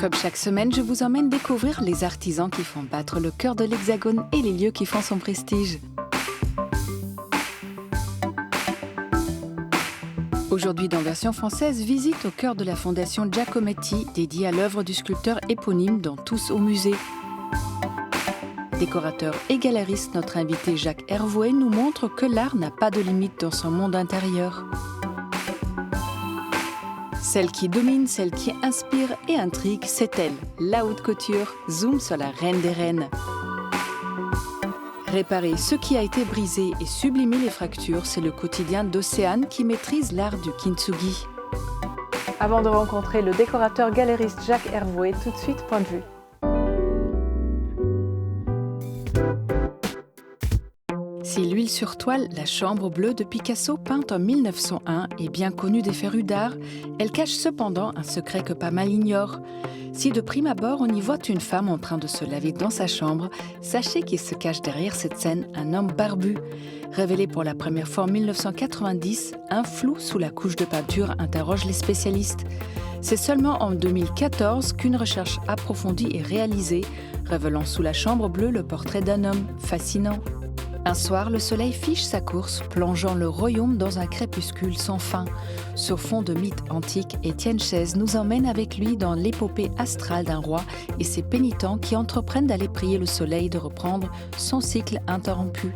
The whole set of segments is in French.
Comme chaque semaine, je vous emmène découvrir les artisans qui font battre le cœur de l'Hexagone et les lieux qui font son prestige. Aujourd'hui, dans version française, visite au cœur de la fondation Giacometti, dédiée à l'œuvre du sculpteur éponyme dans Tous au musée. Décorateur et galeriste, notre invité Jacques Hervouet nous montre que l'art n'a pas de limite dans son monde intérieur. Celle qui domine, celle qui inspire et intrigue, c'est elle, la haute couture, zoom sur la reine des reines. Réparer ce qui a été brisé et sublimer les fractures, c'est le quotidien d'Océane qui maîtrise l'art du kintsugi. Avant de rencontrer le décorateur galériste Jacques Hervouet, tout de suite, point de vue. Si l'huile sur toile, la chambre bleue de Picasso, peinte en 1901, est bien connue des férus d'art, elle cache cependant un secret que pas mal ignorent. Si de prime abord on y voit une femme en train de se laver dans sa chambre, sachez qu'il se cache derrière cette scène un homme barbu. Révélé pour la première fois en 1990, un flou sous la couche de peinture interroge les spécialistes. C'est seulement en 2014 qu'une recherche approfondie est réalisée, révélant sous la chambre bleue le portrait d'un homme fascinant. Un soir, le soleil fiche sa course, plongeant le royaume dans un crépuscule sans fin. Sur fond de mythes antiques, Étienne Chaise nous emmène avec lui dans l'épopée astrale d'un roi et ses pénitents qui entreprennent d'aller prier le soleil de reprendre son cycle interrompu.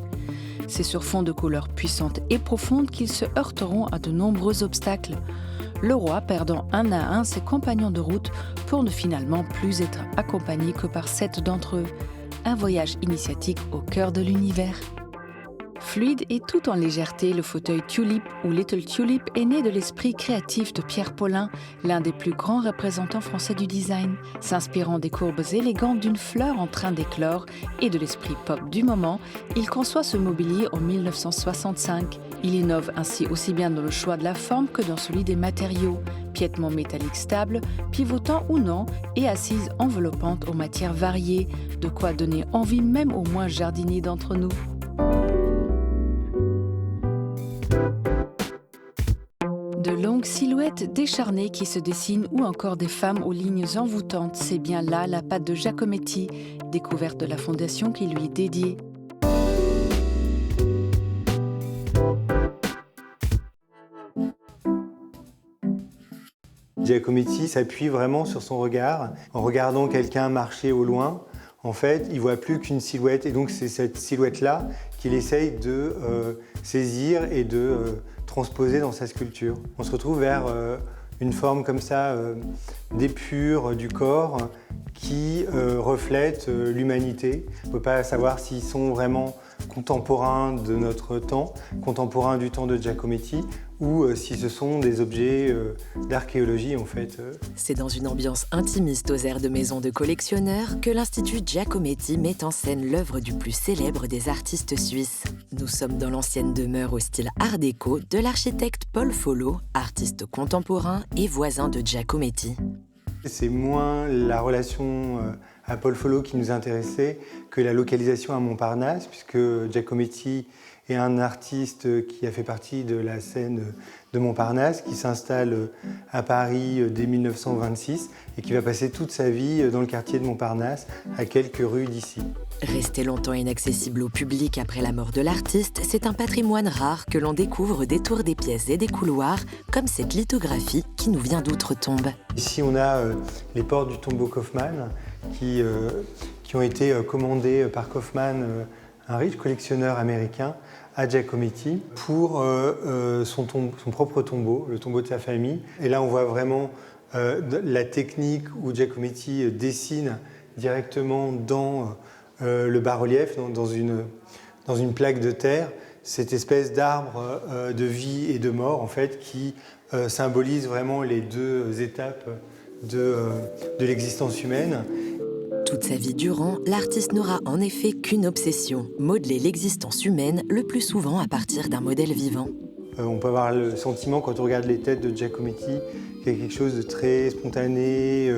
C'est sur fond de couleurs puissantes et profondes qu'ils se heurteront à de nombreux obstacles. Le roi perdant un à un ses compagnons de route pour ne finalement plus être accompagné que par 7 d'entre eux. Un voyage initiatique au cœur de l'univers. Fluide et tout en légèreté, le fauteuil Tulip ou Little Tulip est né de l'esprit créatif de Pierre Paulin, l'un des plus grands représentants français du design. S'inspirant des courbes élégantes d'une fleur en train d'éclore et de l'esprit pop du moment, il conçoit ce mobilier en 1965. Il innove ainsi aussi bien dans le choix de la forme que dans celui des matériaux. Piétement métallique stable, pivotant ou non, et assise enveloppante aux matières variées, de quoi donner envie même aux moins jardiniers d'entre nous. De longues silhouettes décharnées qui se dessinent ou encore des femmes aux lignes envoûtantes, c'est bien là la patte de Giacometti, découverte de la fondation qui lui est dédiée. Giacometti s'appuie vraiment sur son regard. En regardant quelqu'un marcher au loin, en fait, il ne voit plus qu'une silhouette. Et donc, c'est cette silhouette-là qu'il essaye de saisir et de transposer dans sa sculpture. On se retrouve vers une forme comme ça d'épure du corps qui reflète l'humanité. On ne peut pas savoir s'ils sont vraiment contemporains de notre temps, contemporains du temps de Giacometti, ou si ce sont des objets d'archéologie en fait. C'est dans une ambiance intimiste aux airs de maison de collectionneurs que l'Institut Giacometti met en scène l'œuvre du plus célèbre des artistes suisses. Nous sommes dans l'ancienne demeure au style art déco de l'architecte Paul Follo, artiste contemporain et voisin de Giacometti. C'est moins la relation à Paul Follo qui nous intéressait que la localisation à Montparnasse, puisque Giacometti est un artiste qui a fait partie de la scène de Montparnasse, qui s'installe à Paris dès 1926 et qui va passer toute sa vie dans le quartier de Montparnasse, à quelques rues d'ici. Resté longtemps inaccessible au public après la mort de l'artiste, c'est un patrimoine rare que l'on découvre au détour des pièces et des couloirs, comme cette lithographie qui nous vient d'outre-tombe. Ici, on a les portes du tombeau Kaufmann qui ont été commandées par Kaufmann, un riche collectionneur américain, à Giacometti pour son propre tombeau, le tombeau de sa famille. Et là, on voit vraiment la technique où Giacometti dessine directement dans le bas-relief, dans une plaque de terre, cette espèce d'arbre de vie et de mort, en fait, qui symbolise vraiment les deux étapes de l'existence humaine. Toute sa vie durant, l'artiste n'aura en effet qu'une obsession, modeler l'existence humaine, le plus souvent à partir d'un modèle vivant. On peut avoir le sentiment, quand on regarde les têtes de Giacometti, qu'il y a quelque chose de très spontané,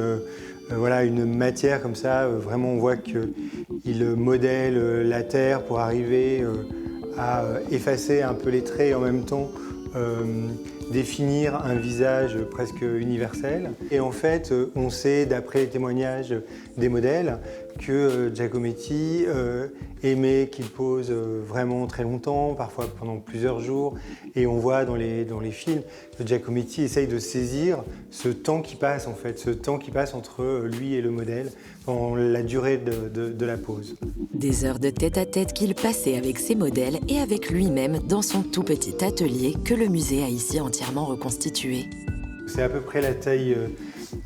voilà, une matière comme ça, vraiment on voit qu'il modèle la terre pour arriver à effacer un peu les traits et en même temps définir un visage presque universel. Et en fait, on sait, d'après les témoignages des modèles, que Giacometti aimait qu'il pose vraiment très longtemps, parfois pendant plusieurs jours. Et on voit dans les films que Giacometti essaye de saisir ce temps qui passe, en fait, ce temps qui passe entre lui et le modèle pendant la durée de la pose. Des heures de tête-à-tête qu'il passait avec ses modèles et avec lui-même dans son tout petit atelier que le musée a ici entièrement reconstitué. C'est à peu près la taille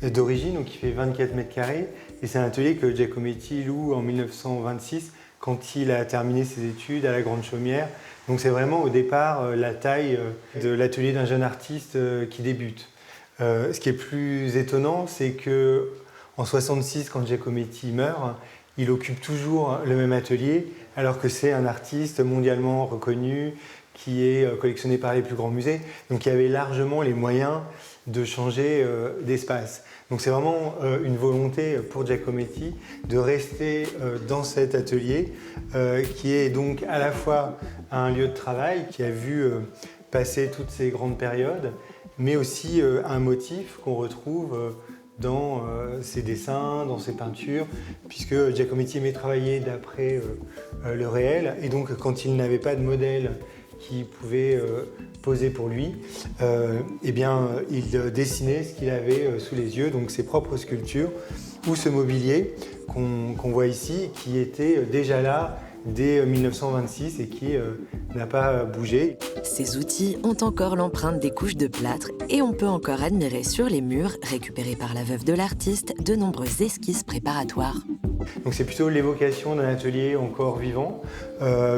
d'origine, donc il fait 24 mètres carrés. Et c'est un atelier que Giacometti loue en 1926, quand il a terminé ses études à la Grande Chaumière. Donc c'est vraiment au départ la taille de l'atelier d'un jeune artiste qui débute. Ce qui est plus étonnant, c'est qu'en 1966, quand Giacometti meurt, il occupe toujours le même atelier, alors que c'est un artiste mondialement reconnu, qui est collectionné par les plus grands musées. Donc il y avait largement les moyens de changer d'espace. Donc c'est vraiment une volonté pour Giacometti de rester dans cet atelier qui est donc à la fois un lieu de travail qui a vu passer toutes ces grandes périodes, mais aussi un motif qu'on retrouve dans ses dessins, dans ses peintures, puisque Giacometti aimait travailler d'après le réel, et donc quand il n'avait pas de modèle qui pouvait poser pour lui, eh bien, il dessinait ce qu'il avait sous les yeux, donc ses propres sculptures, ou ce mobilier qu'on voit ici, qui était déjà là dès 1926 et qui n'a pas bougé. Ces outils ont encore l'empreinte des couches de plâtre et on peut encore admirer sur les murs, récupérés par la veuve de l'artiste, de nombreuses esquisses préparatoires. Donc c'est plutôt l'évocation d'un atelier encore vivant,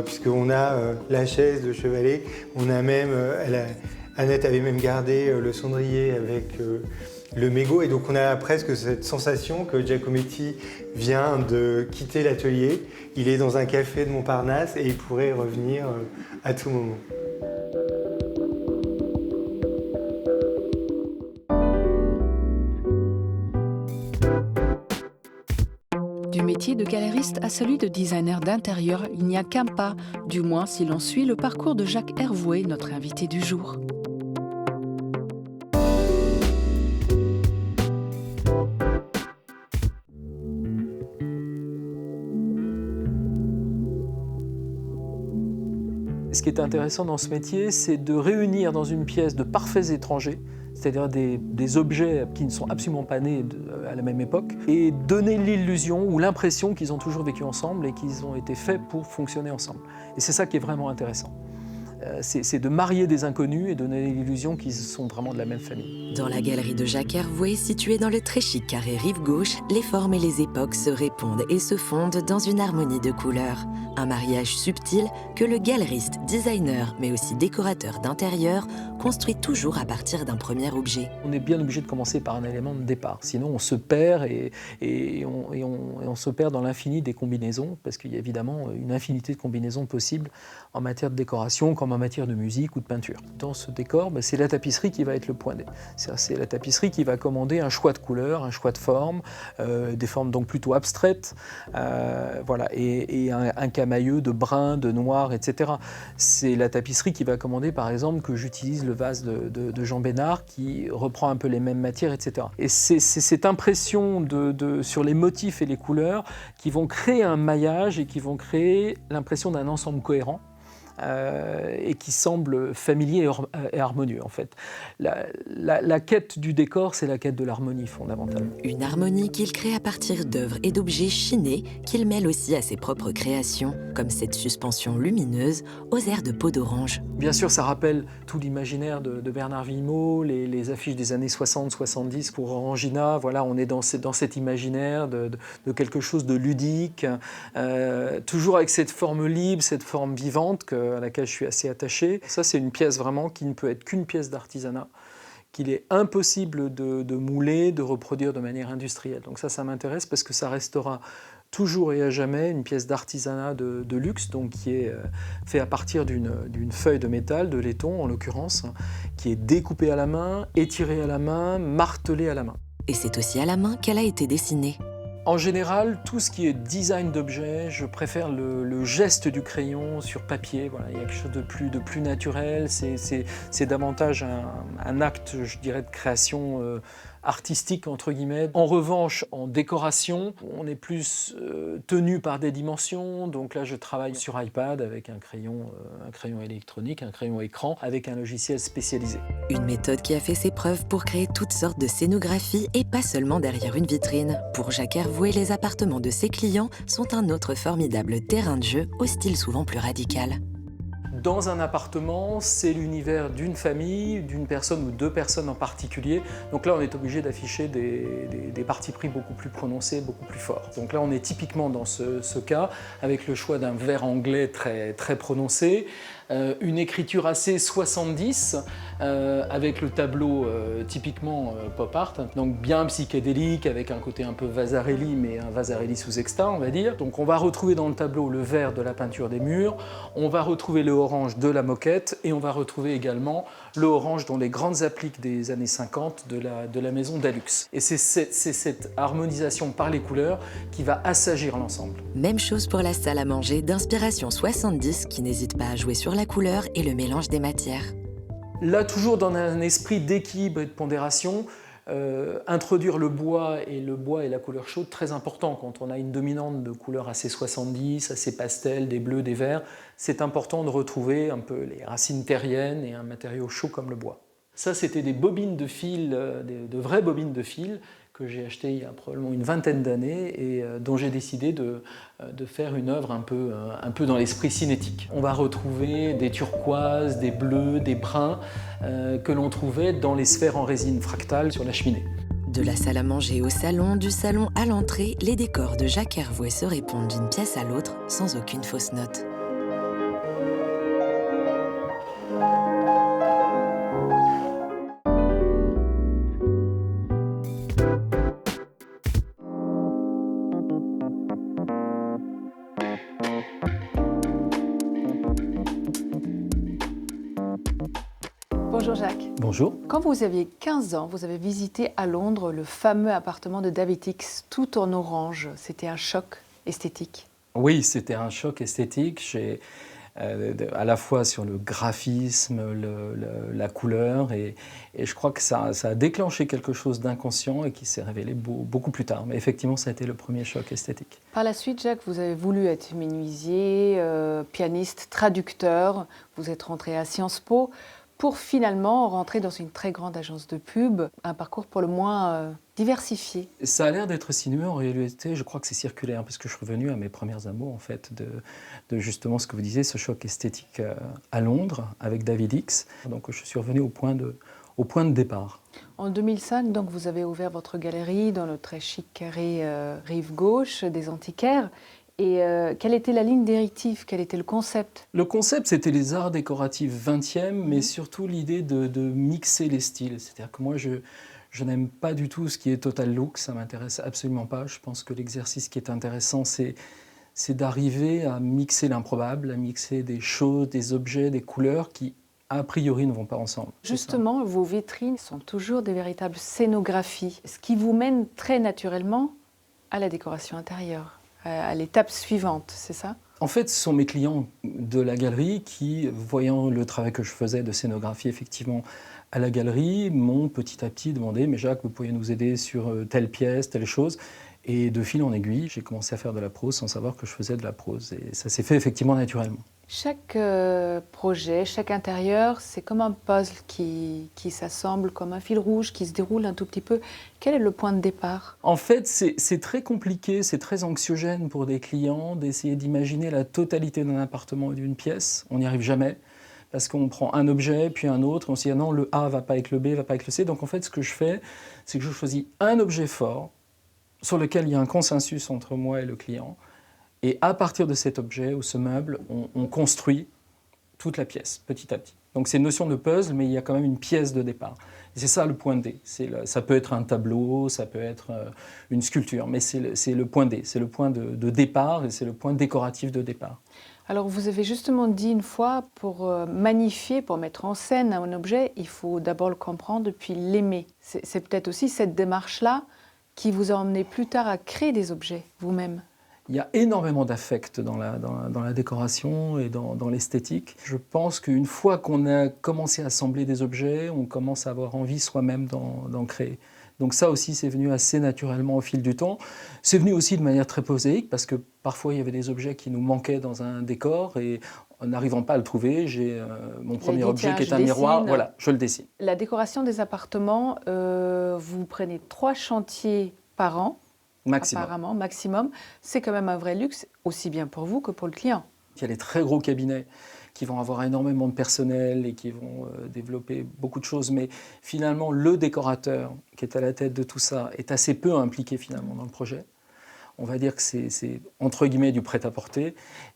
puisqu'on a la chaise de chevalet, on a même, Annette avait même gardé le cendrier avec le mégot, et donc on a presque cette sensation que Giacometti vient de quitter l'atelier, il est dans un café de Montparnasse et il pourrait revenir à tout moment. Du métier de galériste à celui de designer d'intérieur, il n'y a qu'un pas, du moins si l'on suit le parcours de Jacques Hervouet, notre invité du jour. Ce qui est intéressant dans ce métier, c'est de réunir dans une pièce de parfaits étrangers, c'est-à-dire des objets qui ne sont absolument pas nés à la même époque, et donner l'illusion ou l'impression qu'ils ont toujours vécu ensemble et qu'ils ont été faits pour fonctionner ensemble. Et c'est ça qui est vraiment intéressant. C'est de marier des inconnus et donner l'illusion qu'ils sont vraiment de la même famille. Dans la galerie de Jacques Hervouet, située dans le très chic carré rive gauche, les formes et les époques se répondent et se fondent dans une harmonie de couleurs. Un mariage subtil que le galeriste, designer, mais aussi décorateur d'intérieur, construit toujours à partir d'un premier objet. On est bien obligé de commencer par un élément de départ, sinon on se perd et on se perd dans l'infini des combinaisons, parce qu'il y a évidemment une infinité de combinaisons possibles en matière de décoration comme en matière de musique ou de peinture. Dans ce décor, c'est la tapisserie qui va être le point D. C'est la tapisserie qui va commander un choix de couleurs, un choix de formes, des formes donc plutôt abstraites, voilà, et un camailleux de brun, de noir, etc. C'est la tapisserie qui va commander, par exemple, que j'utilise le vase de Jean Bénard, qui reprend un peu les mêmes matières, etc. Et c'est cette impression sur les motifs et les couleurs qui vont créer un maillage et qui vont créer l'impression d'un ensemble cohérent. Et qui semble familier et harmonieux en fait. La quête du décor, c'est la quête de l'harmonie fondamentalement. Une harmonie qu'il crée à partir d'œuvres et d'objets chinés qu'il mêle aussi à ses propres créations, comme cette suspension lumineuse aux airs de peau d'orange. Bien sûr, ça rappelle tout l'imaginaire de Bernard Vimot, les affiches des années 60-70 pour Orangina. Voilà, on est dans cet imaginaire de quelque chose de ludique, toujours avec cette forme libre, cette forme vivante à laquelle je suis assez attaché. Ça, c'est une pièce vraiment qui ne peut être qu'une pièce d'artisanat, qu'il est impossible de mouler, de reproduire de manière industrielle. Donc ça m'intéresse parce que ça restera toujours et à jamais une pièce d'artisanat de luxe, donc qui est fait à partir d'une feuille de métal, de laiton en l'occurrence, qui est découpée à la main, étirée à la main, martelée à la main. Et c'est aussi à la main qu'elle a été dessinée. En général, tout ce qui est design d'objet, je préfère le geste du crayon sur papier. Voilà, il y a quelque chose de plus naturel, c'est davantage un acte, je dirais, de création artistique, entre guillemets. En revanche, en décoration, on est plus tenu par des dimensions. Donc là, je travaille sur iPad avec un crayon électronique, un crayon écran, avec un logiciel spécialisé. Une méthode qui a fait ses preuves pour créer toutes sortes de scénographies et pas seulement derrière une vitrine. Pour Jacques Hervouet, les appartements de ses clients sont un autre formidable terrain de jeu au style souvent plus radical. Dans un appartement, c'est l'univers d'une famille, d'une personne ou deux personnes en particulier. Donc là, on est obligé d'afficher des partis pris beaucoup plus prononcés, beaucoup plus forts. Donc là, on est typiquement dans ce cas, avec le choix d'un vert anglais très prononcé, une écriture assez 70, avec le tableau typiquement pop art, donc bien psychédélique, avec un côté un peu Vasarely, mais un Vasarely sous exta, on va dire. Donc on va retrouver dans le tableau le vert de la peinture des murs, on va retrouver le orange de la moquette, et on va retrouver également le orange dans les grandes appliques des années 50 de la maison Dalux. Et c'est cette harmonisation par les couleurs qui va assagir l'ensemble. Même chose pour la salle à manger d'inspiration 70 qui n'hésite pas à jouer sur la couleur et le mélange des matières. Là, toujours dans un esprit d'équilibre et de pondération, introduire le bois et la couleur chaude, très important quand on a une dominante de couleurs assez 70, assez pastel, des bleus, des verts. C'est important de retrouver un peu les racines terriennes et un matériau chaud comme le bois. Ça, c'était des bobines de fil, de vraies bobines de fil que j'ai achetées il y a probablement une vingtaine d'années et dont j'ai décidé de faire une œuvre un peu dans l'esprit cinétique. On va retrouver des turquoises, des bleus, des bruns que l'on trouvait dans les sphères en résine fractale sur la cheminée. De la salle à manger au salon, du salon à l'entrée, les décors de Jacques Hervouet se répondent d'une pièce à l'autre sans aucune fausse note. Bonjour Jacques. Bonjour. Quand vous aviez 15 ans, vous avez visité à Londres le fameux appartement de David Hicks, tout en orange. C'était un choc esthétique. Oui, c'était un choc esthétique. À la fois sur le graphisme, la couleur, et je crois que ça a déclenché quelque chose d'inconscient et qui s'est révélé beaucoup plus tard. Mais effectivement, ça a été le premier choc esthétique. Par la suite, Jacques, vous avez voulu être menuisier, pianiste, traducteur. Vous êtes rentré à Sciences Po pour finalement rentrer dans une très grande agence de pub, un parcours pour le moins diversifié. Ça a l'air d'être sinueux, en réalité, je crois que c'est circulaire, parce que je suis revenu à mes premières amours, en fait, de justement ce que vous disiez, ce choc esthétique à Londres, avec David Hicks. Donc je suis revenu au point de départ. En 2005, donc, vous avez ouvert votre galerie dans le très chic carré rive gauche des Antiquaires. Et quelle était la ligne directive? Quel était le concept? Le concept, c'était les arts décoratifs 20e, mais surtout l'idée de mixer les styles. C'est-à-dire que moi, je n'aime pas du tout ce qui est total look, ça ne m'intéresse absolument pas. Je pense que l'exercice qui est intéressant, c'est d'arriver à mixer l'improbable, à mixer des choses, des objets, des couleurs qui, a priori, ne vont pas ensemble. Justement, vos vitrines sont toujours des véritables scénographies, ce qui vous mène très naturellement à la décoration intérieure, à l'étape suivante, c'est ça? En fait, ce sont mes clients de la galerie qui, voyant le travail que je faisais de scénographie effectivement à la galerie, m'ont petit à petit demandé « Mais Jacques, vous pourriez nous aider sur telle pièce, telle chose ?» Et de fil en aiguille, j'ai commencé à faire de la prose sans savoir que je faisais de la prose. Et ça s'est fait effectivement naturellement. Chaque projet, chaque intérieur, c'est comme un puzzle qui s'assemble, comme un fil rouge qui se déroule un tout petit peu. Quel est le point de départ? En fait, c'est très compliqué, c'est très anxiogène pour des clients d'essayer d'imaginer la totalité d'un appartement ou d'une pièce. On n'y arrive jamais, parce qu'on prend un objet, puis un autre, et on se dit ah non, le A va pas avec le B, va pas avec le C. Donc en fait, ce que je fais, c'est que je choisis un objet fort, sur lequel il y a un consensus entre moi et le client. Et à partir de cet objet ou ce meuble, on construit toute la pièce, petit à petit. Donc c'est une notion de puzzle, mais il y a quand même une pièce de départ. Et c'est ça le point D. Ça peut être un tableau, ça peut être une sculpture, mais c'est le point D. C'est le point de départ et c'est le point décoratif de départ. Alors vous avez justement dit une fois, pour magnifier, pour mettre en scène un objet, il faut d'abord le comprendre puis l'aimer. C'est peut-être aussi cette démarche-là qui vous a emmené plus tard à créer des objets vous-même? Il y a énormément d'affect dans la décoration et dans l'esthétique. Je pense qu'une fois qu'on a commencé à assembler des objets, on commence à avoir envie soi-même d'en créer. Donc ça aussi, c'est venu assez naturellement au fil du temps. C'est venu aussi de manière très prosaïque, parce que parfois, il y avait des objets qui nous manquaient dans un décor, et en n'arrivant pas à le trouver, j'ai mon premier objet qui est un miroir, voilà, je le dessine. La décoration des appartements, vous prenez 3 chantiers par an, Maximum. apparemment, maximum. C'est quand même un vrai luxe, aussi bien pour vous que pour le client. Il y a les très gros cabinets qui vont avoir énormément de personnel et qui vont développer beaucoup de choses. Mais finalement, le décorateur qui est à la tête de tout ça est assez peu impliqué finalement dans le projet. On va dire que c'est entre guillemets du prêt-à-porter.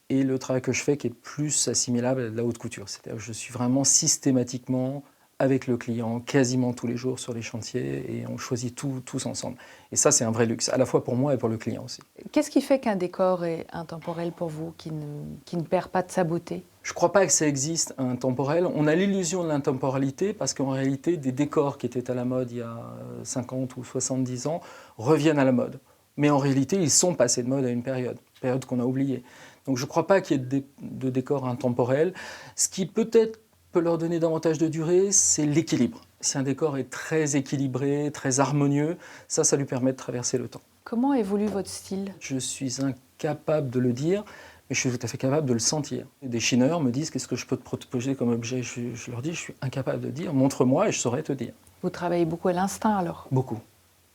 Et le travail que je fais qui est plus assimilable à de la haute couture. C'est-à-dire que je suis vraiment systématiquement avec le client, quasiment tous les jours sur les chantiers, et on choisit tous ensemble. Et ça, c'est un vrai luxe, à la fois pour moi et pour le client aussi. Qu'est-ce qui fait qu'un décor est intemporel pour vous, qui ne perd pas de sa beauté? Je ne crois pas que ça existe intemporel. On a l'illusion de l'intemporalité parce qu'en réalité, des décors qui étaient à la mode il y a 50 ou 70 ans reviennent à la mode. Mais en réalité, ils sont passés de mode à une période qu'on a oubliée. Donc je ne crois pas qu'il y ait de décors intemporels. Ce qui peut-être peut leur donner davantage de durée, c'est l'équilibre. Si un décor est très équilibré, très harmonieux, ça lui permet de traverser le temps. Comment évolue votre style? Je suis incapable de le dire, mais je suis tout à fait capable de le sentir. Des chineurs me disent « Qu'est-ce que je peux te proposer comme objet ?» Je leur dis « Je suis incapable de dire, montre-moi et je saurais te dire. » Vous travaillez beaucoup à l'instinct alors? Beaucoup.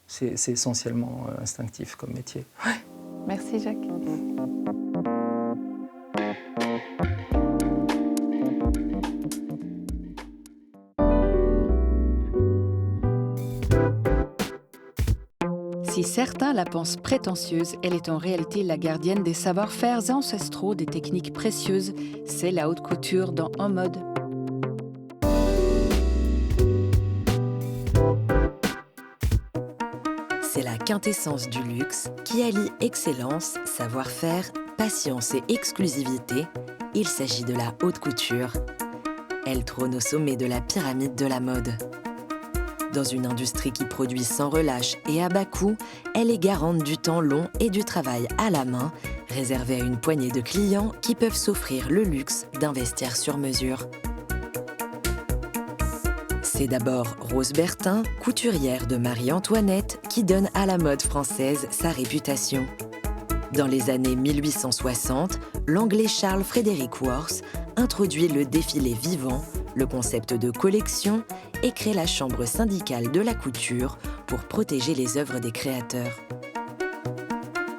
C'est essentiellement instinctif comme métier. Ouais. Merci Jacques. Si certains la pensent prétentieuse, elle est en réalité la gardienne des savoir-faire ancestraux, des techniques précieuses. C'est la haute couture dans En Mode. C'est la quintessence du luxe qui allie excellence, savoir-faire, patience et exclusivité. Il s'agit de la haute couture. Elle trône au sommet de la pyramide de la mode. Dans une industrie qui produit sans relâche et à bas coût, elle est garante du temps long et du travail à la main, réservé à une poignée de clients qui peuvent s'offrir le luxe d'investir sur mesure. C'est d'abord Rose Bertin, couturière de Marie-Antoinette, qui donne à la mode française sa réputation. Dans les années 1860, l'anglais Charles Frederick Worth introduit le défilé vivant, le concept de collection, et crée la chambre syndicale de la couture pour protéger les œuvres des créateurs.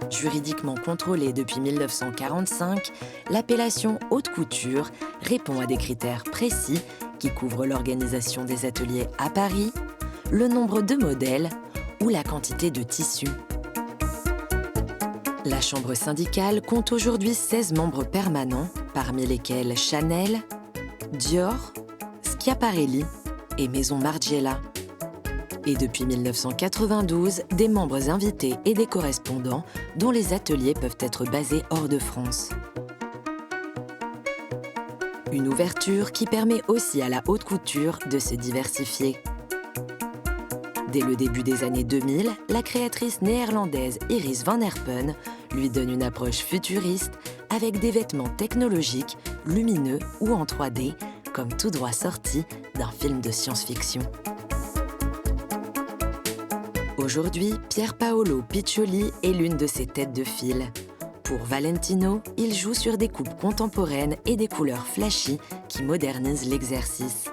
Juridiquement contrôlée depuis 1945, l'appellation haute couture répond à des critères précis qui couvrent l'organisation des ateliers à Paris, le nombre de modèles ou la quantité de tissus. La chambre syndicale compte aujourd'hui 16 membres permanents, parmi lesquels Chanel, Dior, Schiaparelli et Maison Margiela. Et depuis 1992, des membres invités et des correspondants dont les ateliers peuvent être basés hors de France. Une ouverture qui permet aussi à la haute couture de se diversifier. Dès le début des années 2000, la créatrice néerlandaise Iris van Herpen lui donne une approche futuriste avec des vêtements technologiques, lumineux ou en 3D, comme tout droit sorti d'un film de science-fiction. Aujourd'hui, Pier Paolo Piccioli est l'une de ses têtes de file. Pour Valentino, il joue sur des coupes contemporaines et des couleurs flashy qui modernisent l'exercice.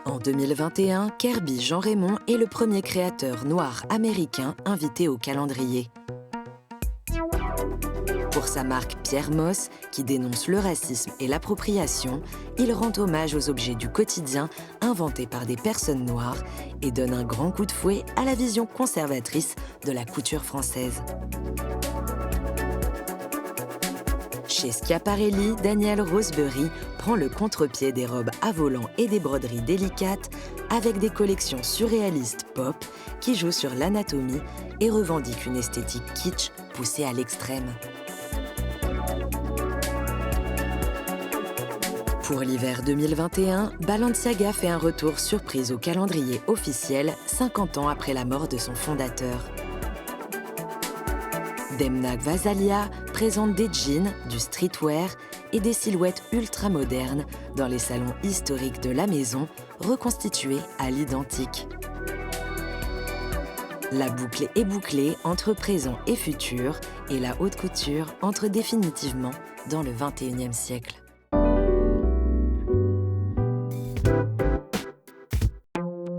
En 2021, Kirby Jean Raymond est le premier créateur noir américain invité au calendrier. Pour sa marque Pierre Moss, qui dénonce le racisme et l'appropriation, il rend hommage aux objets du quotidien inventés par des personnes noires et donne un grand coup de fouet à la vision conservatrice de la couture française. Chez Schiaparelli, Daniel Roseberry prend le contre-pied des robes à volants et des broderies délicates avec des collections surréalistes pop qui jouent sur l'anatomie et revendiquent une esthétique kitsch poussée à l'extrême. Pour l'hiver 2021, Balenciaga fait un retour surprise au calendrier officiel 50 ans après la mort de son fondateur. Demna Gvasalia présente des jeans, du streetwear et des silhouettes ultra-modernes dans les salons historiques de la maison, reconstitués à l'identique. La boucle est bouclée entre présent et futur, et la haute couture entre définitivement dans le XXIe siècle.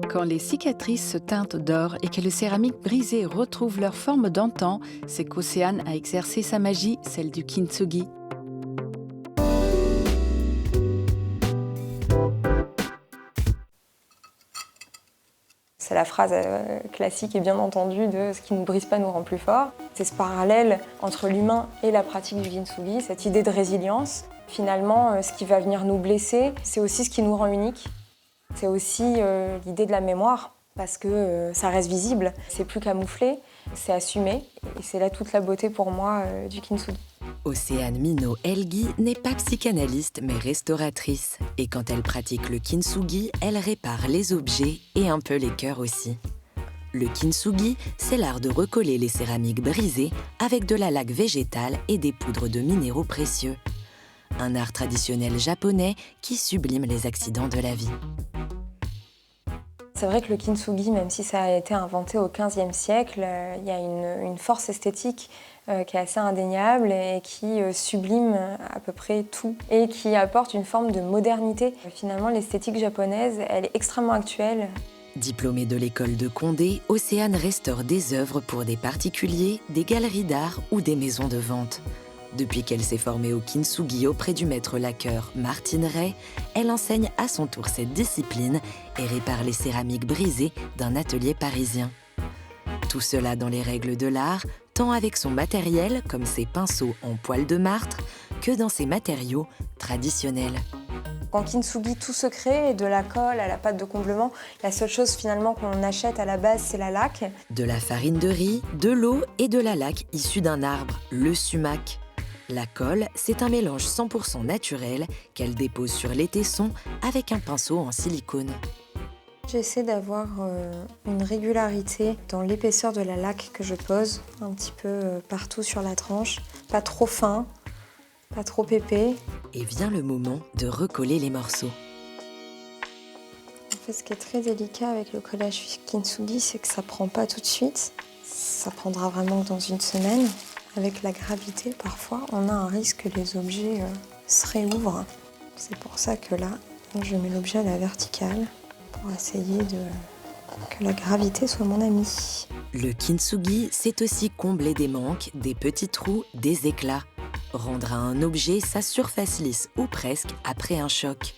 Quand les cicatrices se teintent d'or et que les céramiques brisées retrouvent leur forme d'antan, c'est qu'Océane a exercé sa magie, celle du kintsugi. C'est la phrase classique et bien entendue de « ce qui ne nous brise pas nous rend plus forts ». C'est ce parallèle entre l'humain et la pratique du kintsugi, cette idée de résilience. Finalement, ce qui va venir nous blesser, c'est aussi ce qui nous rend uniques. C'est aussi l'idée de la mémoire, parce que ça reste visible, c'est plus camouflé, c'est assumé. Et c'est là toute la beauté pour moi du kintsugi. Océane Minot-Elgui n'est pas psychanalyste mais restauratrice. Et quand elle pratique le kintsugi, elle répare les objets et un peu les cœurs aussi. Le kintsugi, c'est l'art de recoller les céramiques brisées avec de la laque végétale et des poudres de minéraux précieux. Un art traditionnel japonais qui sublime les accidents de la vie. C'est vrai que le kintsugi, même si ça a été inventé au XVe siècle, il y a une force esthétique qui est assez indéniable et qui sublime à peu près tout et qui apporte une forme de modernité. Finalement, l'esthétique japonaise, elle est extrêmement actuelle. Diplômée de l'école de Condé, Océane restaure des œuvres pour des particuliers, des galeries d'art ou des maisons de vente. Depuis qu'elle s'est formée au kintsugi auprès du maître laqueur Martine Ray, elle enseigne à son tour cette discipline et répare les céramiques brisées d'un atelier parisien. Tout cela dans les règles de l'art, tant avec son matériel, comme ses pinceaux en poil de martre, que dans ses matériaux traditionnels. En kintsugi, tout se crée, de la colle à la pâte de comblement. La seule chose finalement qu'on achète à la base, c'est la laque. De la farine de riz, de l'eau et de la laque issue d'un arbre, le sumac. La colle, c'est un mélange 100% naturel qu'elle dépose sur les tessons avec un pinceau en silicone. J'essaie d'avoir une régularité dans l'épaisseur de la laque que je pose, un petit peu partout sur la tranche. Pas trop fin, pas trop épais. Et vient le moment de recoller les morceaux. En fait, ce qui est très délicat avec le collage kintsugi, c'est que ça prend pas tout de suite. Ça prendra vraiment dans une semaine. Avec la gravité, parfois, on a un risque que les objets se réouvrent. C'est pour ça que là, je mets l'objet à la verticale pour essayer que la gravité soit mon amie. Le kintsugi, c'est aussi combler des manques, des petits trous, des éclats. Rendre à un objet sa surface lisse ou presque après un choc.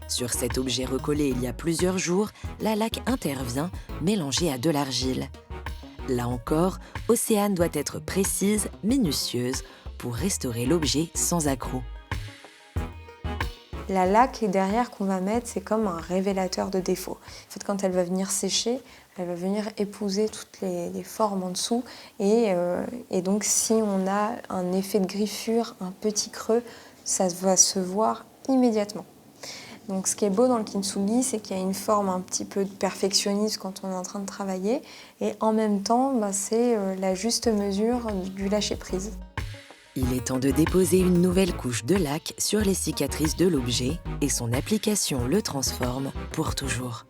Sur cet objet recollé il y a plusieurs jours, la laque intervient, mélangée à de l'argile. Là encore, Océane doit être précise, minutieuse, pour restaurer l'objet sans accroc. La laque derrière qu'on va mettre, c'est comme un révélateur de défaut. En fait, quand elle va venir sécher, elle va venir épouser toutes les formes en dessous. Et donc, si on a un effet de griffure, un petit creux, ça va se voir immédiatement. Donc, ce qui est beau dans le kintsugi, c'est qu'il y a une forme un petit peu de perfectionnisme quand on est en train de travailler. Et en même temps, c'est la juste mesure du lâcher-prise. Il est temps de déposer une nouvelle couche de laque sur les cicatrices de l'objet et son application le transforme pour toujours.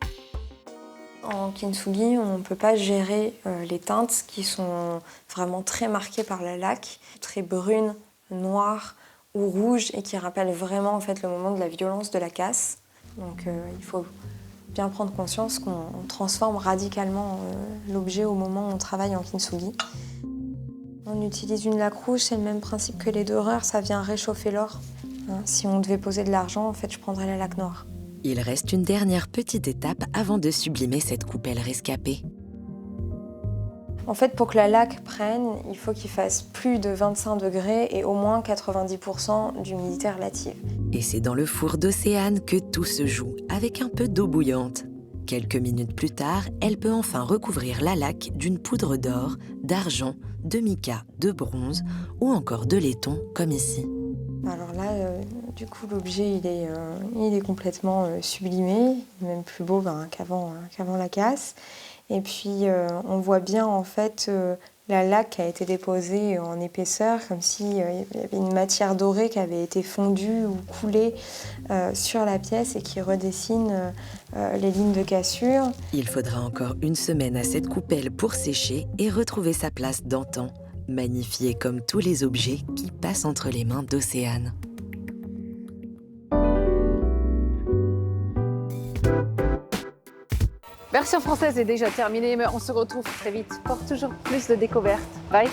En kintsugi, on ne peut pas gérer les teintes qui sont vraiment très marquées par la laque, très brunes, noires ou rouges et qui rappellent vraiment en fait, le moment de la violence de la casse. Donc il faut bien prendre conscience qu'on transforme radicalement l'objet au moment où on travaille en kintsugi. On utilise une laque rouge, c'est le même principe que les dorures, ça vient réchauffer l'or. Si on devait poser de l'argent, en fait, je prendrais la laque noire. Il reste une dernière petite étape avant de sublimer cette coupelle rescapée. En fait, pour que la laque prenne, il faut qu'il fasse plus de 25 degrés et au moins 90% d'humidité relative. Et c'est dans le four d'Océane que tout se joue, avec un peu d'eau bouillante. Quelques minutes plus tard, elle peut enfin recouvrir la laque d'une poudre d'or, d'argent, de mica, de bronze ou encore de laiton, comme ici. Alors là, du coup, l'objet, il est complètement sublimé, même plus beau qu'avant la casse. Et puis, on voit bien, en fait, la laque qui a été déposée en épaisseur, comme s'il y avait une matière dorée qui avait été fondue ou coulée sur la pièce et qui redessine les lignes de cassure. Il faudra encore 1 semaine à cette coupelle pour sécher et retrouver sa place d'antan, magnifiée comme tous les objets qui passent entre les mains d'Océane. Version française est déjà terminée, mais on se retrouve très vite pour toujours plus de découvertes. Bye!